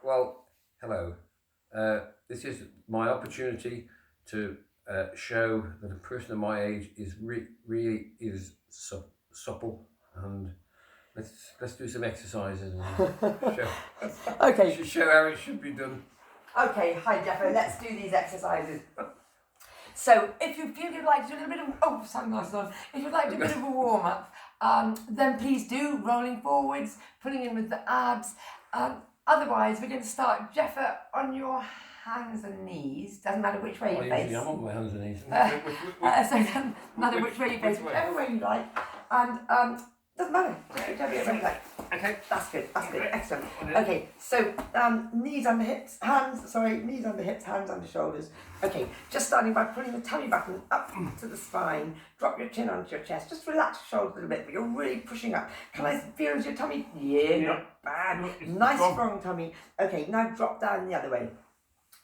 Well, hello. This is my opportunity to show that a person of my age is really is supple, and let's do some exercises and show Okay. show how it should be done. Okay, hi Geoffer, let's do these exercises. So if you feel you'd like to do a little bit of, sunglasses on, if you'd like to do a bit of a warm up, then please do, rolling forwards, pulling in with the abs. Otherwise, we're going to start, Geoffer, on your hands and knees, doesn't matter which way you face. Usually I'm on my hands and knees. So it doesn't matter which way you face, whichever way you like. And doesn't matter, whichever way you like. Okay. That's good, excellent. Okay, so knees under hips, knees under hips, hands under shoulders. Okay, just starting by pulling the tummy button up to the spine, drop your chin onto your chest, just relax your shoulders a little bit, but you're really pushing up. Can I feel your tummy? Yeah, not bad. Nice strong tummy. Okay, now drop down the other way.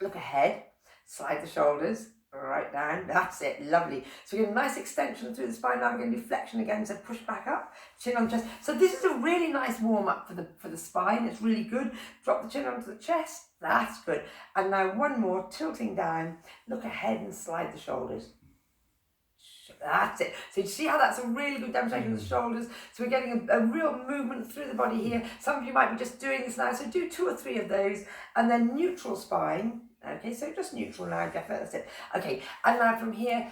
Look ahead, slide the shoulders, right down, that's it, lovely. So we get a nice extension through the spine. Now we're going to do flexion again, so push back up, chin on the chest. So this is a really nice warm up for the spine, it's really good. Drop the chin onto the chest, that's good. And now one more, tilting down, look ahead and slide the shoulders. That's it. So you see how that's a really good demonstration of the shoulders. So we're getting a real movement through the body here. Some of you might be just doing this now, so do 2 or 3 of those. And then neutral spine. Okay, so just neutral now, Geoffer, that's it. Okay, and now from here,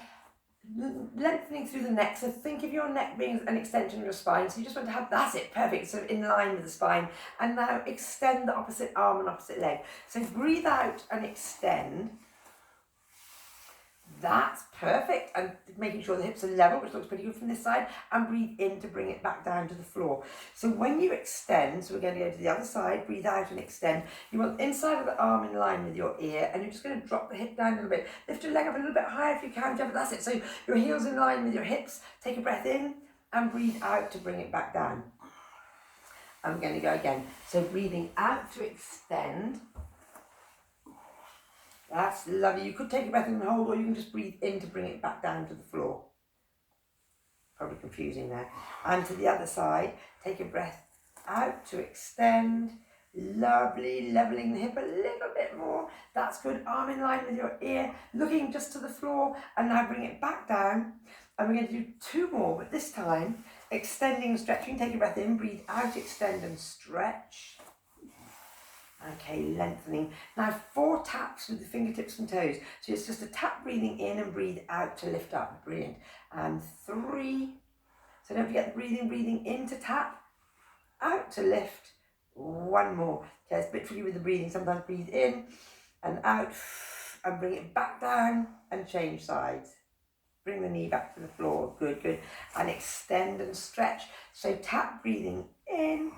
lengthening through the neck. So think of your neck being an extension of your spine. So you just want to have, that's it, perfect, so in line with the spine. And now extend the opposite arm and opposite leg. So breathe out and extend. That's perfect, and making sure the hips are level, which looks pretty good from this side, and breathe in to bring it back down to the floor. So when you extend, so we're going to go to the other side, breathe out and extend. You want the inside of the arm in line with your ear, and you're just going to drop the hip down a little bit. Lift your leg up a little bit higher if you can, Geoffer, that's it. So your heels in line with your hips, take a breath in, and breathe out to bring it back down. I'm going to go again. So breathing out to extend. That's lovely. You could take a breath in and hold, or you can just breathe in to bring it back down to the floor. Probably confusing there. And to the other side, take a breath out to extend. Lovely, leveling the hip a little bit more. That's good. Arm in line with your ear, looking just to the floor, and now bring it back down. And we're going to do 2 more, but this time, extending and stretching. Take a breath in, breathe out, extend and stretch. Okay, lengthening. Now 4 taps with the fingertips and toes. So it's just a tap breathing in and breathe out to lift up. Brilliant. And 3. So don't forget the breathing in to tap, out to lift. 1 more. Okay, it's a bit tricky with the breathing. Sometimes breathe in and out and bring it back down and change sides. Bring the knee back to the floor. Good, good. And extend and stretch. So tap breathing in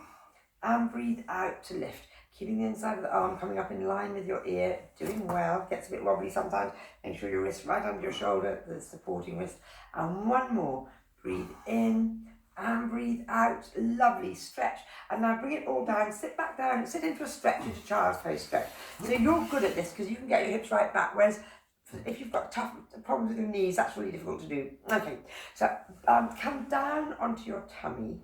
and breathe out to lift. Keeping the inside of the arm coming up in line with your ear, doing well. Gets a bit wobbly sometimes. Make sure your wrist right under your shoulder, the supporting wrist. And 1 more. Breathe in and breathe out. Lovely, stretch. And now bring it all down, sit back down, sit into a stretch, into child's pose stretch. So you're good at this because you can get your hips right back, whereas if you've got tough problems with your knees, that's really difficult to do. Okay, so come down onto your tummy.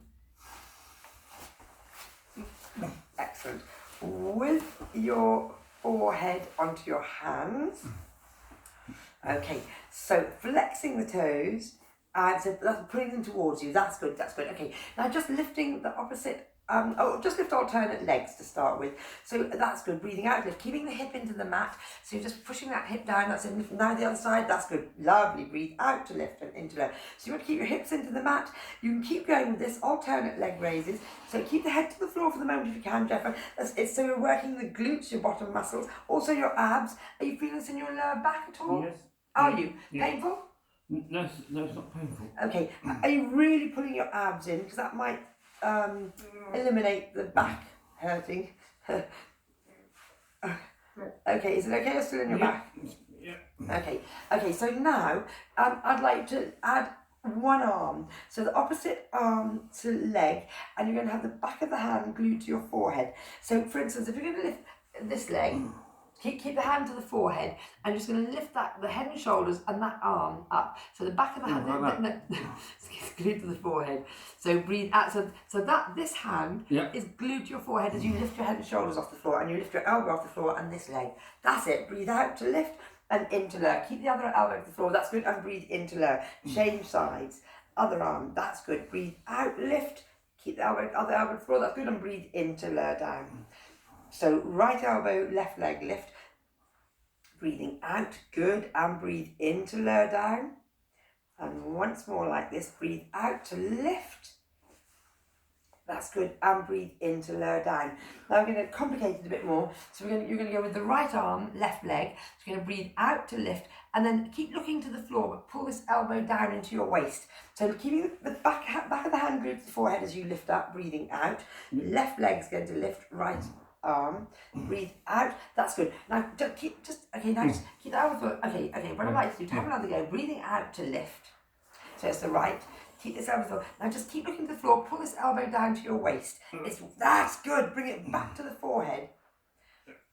Excellent. With your forehead onto your hands. Okay, so flexing the toes and so putting them towards you. That's good, that's good. Okay, now just lifting the opposite, just lift alternate legs to start with. So that's good, breathing out, lift, keeping the hip into the mat. So you're just pushing that hip down, that's it. Now the other side, that's good, lovely. Breathe out to lift and into lift. So you want to keep your hips into the mat. You can keep going with this, alternate leg raises. So keep the head to the floor for the moment if you can, Geoffer. So you're working the glutes, your bottom muscles, also your abs. Are you feeling this in your lower back at all? Yes. Are you? Yeah. Painful? No, it's not painful. Okay, are you really pulling your abs in? Because that might eliminate the back hurting. Okay, is it okay or still in your back? Yeah. Okay, so now I'd like to add 1 arm. So the opposite arm to leg, and you're going to have the back of the hand glued to your forehead. So for instance, if you're going to lift this leg, Keep the hand to the forehead. I'm just going to lift the head and shoulders and that arm up. So the back of the hand, it's glued to the forehead. So breathe out. So that this hand is glued to your forehead as you lift your head and shoulders off the floor, and you lift your elbow off the floor and this leg. That's it. Breathe out to lift and in to lower. Keep the other elbow to the floor. That's good. And breathe in to lower. Change sides. Other arm. That's good. Breathe out, lift. Keep the other elbow to the floor. That's good. And breathe in to lower down. So right elbow, left leg, lift. Breathing out, good, and breathe in to lower down. And once more like this, breathe out to lift. That's good, and breathe in to lower down. Now I'm going to complicate it a bit more. So you're going to go with the right arm, left leg. So you're going to breathe out to lift, and then keep looking to the floor, but pull this elbow down into your waist. So keeping the back of the hand glued to the forehead as you lift up, breathing out. Left leg's going to lift, right arm, breathe out. That's good. Now just keep the elbow. Okay. What I'd like to do, have another go. Breathing out to lift. So it's the right. Keep this elbow. Now just keep looking to the floor. Pull this elbow down to your waist. That's good. Bring it back to the forehead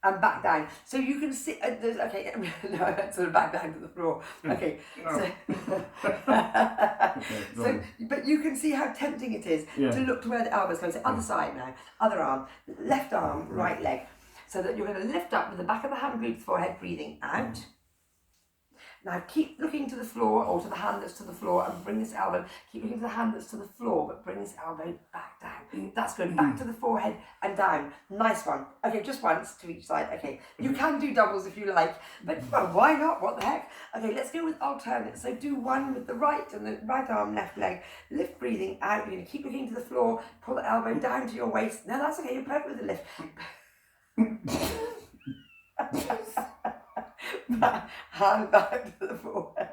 and back down. So you can see. Okay. No, sort of back down to the floor. Okay. So, but you can see how tempting it is to look to where the elbows go. So other side now. Other arm, left arm, right leg. So that you're going to lift up with the back of the hand glued to the forehead, breathing out. Now keep looking to the floor, or to the hand that's to the floor, and bring this elbow. Keep looking to the hand that's to the floor, but bring this elbow back down. That's good. Back to the forehead and down. Nice one. Okay, just once to each side. Okay, you can do doubles if you like, but well, why not? What the heck? Okay, let's go with alternate. So do one with the right and the right arm, left leg. Lift, breathing out. You're going to keep looking to the floor. Pull the elbow down to your waist. No, that's okay. You're perfect with the lift. Hand back to the forehead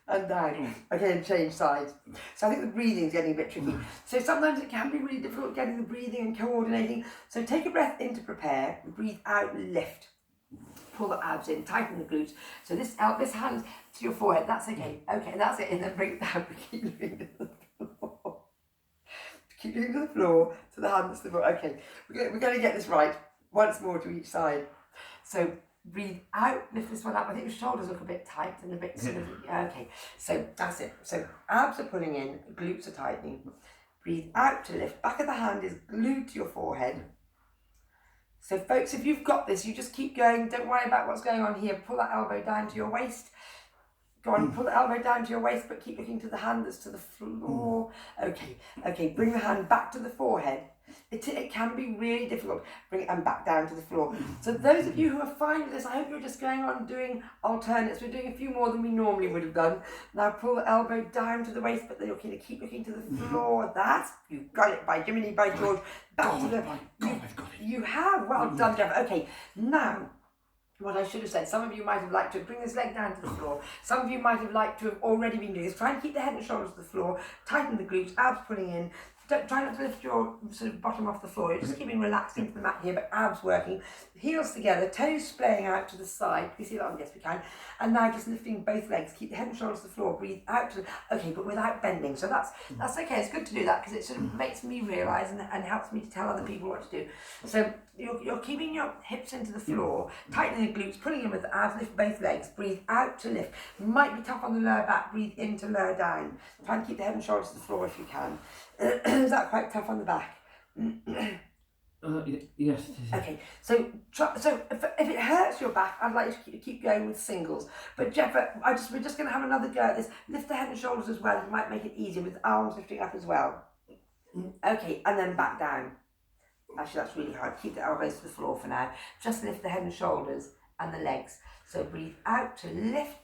and down. Okay, and change sides. So I think the breathing is getting a bit tricky. So sometimes it can be really difficult getting the breathing and coordinating. So take a breath in to prepare. Breathe out, lift. Pull the abs in, tighten the glutes. So this hand to your forehead. That's okay. Okay, that's it. And then bring it down. Keep looking to the floor. Keep looking to the floor. To the hands to the floor. Okay, we're going to get this right. Once more to each side. So breathe out, lift this one up. I think your shoulders look a bit tight and a bit sort of, okay. So that's it. So abs are pulling in, glutes are tightening. Breathe out to lift. Back of the hand is glued to your forehead. So folks, if you've got this, you just keep going. Don't worry about what's going on here. Pull that elbow down to your waist. Go on, pull the elbow down to your waist, but keep looking to the hand that's to the floor. Okay, bring the hand back to the forehead. It can be really difficult. Bring it and back down to the floor. So those of you who are fine with this, I hope you're just going on doing alternates. We're doing a few more than we normally would have done. Now pull the elbow down to the waist, but then you're going to keep looking to the floor. That's, you've got it, by Jiminy, by George. Back to the, I've got it. you have, well done, Geoff. Okay, now, what I should have said, some of you might have liked to bring this leg down to the floor. Some of you might have liked to have already been doing this. Try and keep the head and shoulders to the floor. Tighten the glutes, abs pulling in. Try not to lift your sort of bottom off the floor. You're just keeping relaxed into the mat here, but abs working. Heels together, toes splaying out to the side. Can you see that? Yes, we can. And now just lifting both legs. Keep the head and shoulders to the floor. Breathe out to, okay, but without bending. So that's okay. It's good to do that because it sort of makes me realise and helps me to tell other people what to do. So you're keeping your hips into the floor, tightening the glutes, pulling in with the abs, lift both legs. Breathe out to lift. Might be tough on the lower back. Breathe in to lower down. Try and keep the head and shoulders to the floor if you can. Is that quite tough on the back? Yes, it is. Okay, so if it hurts your back, I'd like you to keep going with singles. But Geoffer, we're just going to have another go at this. Lift the head and shoulders as well. It might make it easier with the arms lifting up as well. Okay, and then back down. Actually, that's really hard. Keep the elbows to the floor for now. Just lift the head and shoulders and the legs. So breathe out to lift.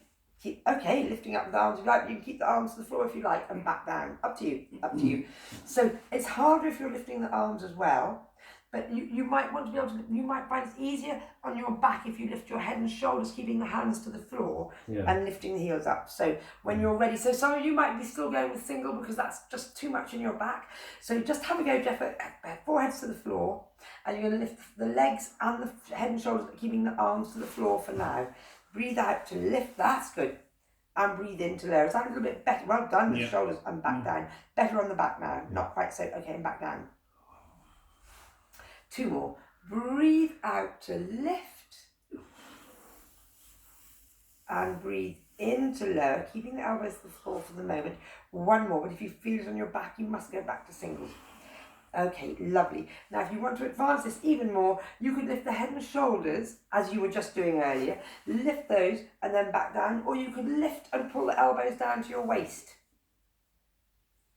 Okay, lifting up the arms if you like. You can keep the arms to the floor if you like, and back down. Up to you. So it's harder if you're lifting the arms as well, but you might want to be able to. You might find it's easier on your back if you lift your head and shoulders, keeping the hands to the floor and lifting the heels up. So when you're ready, so some of you might be still going with single because that's just too much in your back. So just have a go, Geoffer. Foreheads to the floor, and you're going to lift the legs and the head and shoulders, but keeping the arms to the floor for now. Breathe out to lift, that's good. And breathe in to lower. Is that a little bit better? Well done with the shoulders and back down. Better on the back now. Not quite so. Okay, and back down. Two more. Breathe out to lift. and breathe in to lower, keeping the elbows to the floor for the moment. One more, but if you feel it on your back, you must go back to singles. Okay, lovely. Now, if you want to advance this even more, you could lift the head and shoulders, as you were just doing earlier. Lift those and then back down, or you could lift and pull the elbows down to your waist.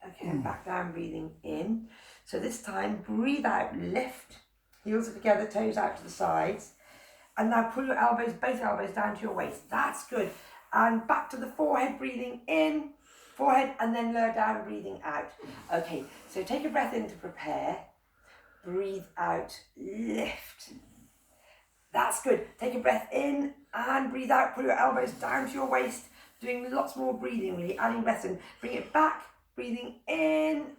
Okay, and back down, breathing in. So this time, breathe out, lift, heels are together, toes out to the sides. And now pull your elbows, both elbows down to your waist. That's good. And back to the forehead, breathing in. Forehead and then lower down, breathing out. Okay, so take a breath in to prepare. Breathe out, lift. That's good. Take a breath in and breathe out. Pull your elbows down to your waist. Doing lots more breathing, really, adding breath in. Bring it back, breathing in